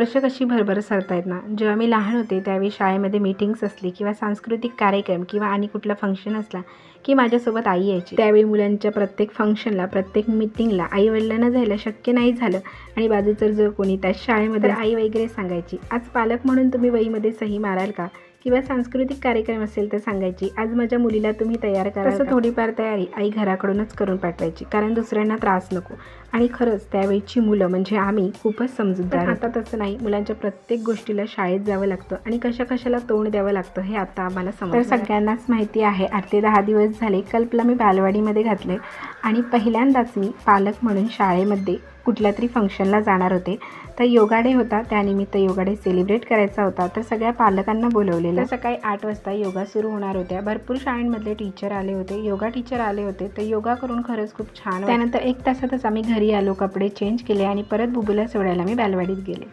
वर्ष कशी भरभर सरतायत ना. जेव्हा मी लहान होते त्यावेळी शाळेमध्ये मीटिंग्स असली किंवा सांस्कृतिक कार्यक्रम किंवा आणि कुठला फंक्शन असला की माझ्यासोबत आई यायची. त्यावेळी मुलांच्या प्रत्येक फंक्शनला, प्रत्येक मीटिंगला आई-वडिलांना जायला शक्य नाही झालं आणि बाजूचं जर कोणी त्याच शाळेमध्ये आई वगैरे सांगायची, आज पालक म्हणून तुम्ही वहीमध्ये सही माराल का? किंवा सांस्कृतिक कार्यक्रम असेल तर सांगायची, आज माझ्या मुलीला तुम्ही तयार करा. तसं थोडीफार तयारी आई घराकडूनच करून पाठवायची, कारण दुसऱ्यांना त्रास नको. आणि खरंच त्यावेळीची मुलं म्हणजे आम्ही खूपच समजूतदार. आता तसं नाही, मुलांच्या प्रत्येक गोष्टीला शाळेत जावं लागतं आणि कशाला तोंड द्यावं लागतं हे आता आम्हाला समजतं. तर सगळ्यांनाच माहिती आहे, 8 ते 10 दिवस झाले कल्पला मी बालवाडीमध्ये घातले आणि पहिल्यांदाच मी पालक म्हणून शाळेमध्ये कुठल्या तरी फंक्शनला जाणार होते. तर योगा डे होता, त्यानिमित्त योगा डे सेलिब्रेट करायचा होता. तर सगळ्या पालकांना बोलवलेलं. तर सकाळी 8 वाजता योगा सुरू होणार होत्या. भरपूर शाळांमधले टीचर आले होते, योगा टीचर आले होते. तर योगा करून खरंच खूप छान. त्यानंतर 1 तासातच आम्ही घरी आलो, कपडे चेंज केले आणि परत बुबूला सोडायला मी बालवाडीत गेले.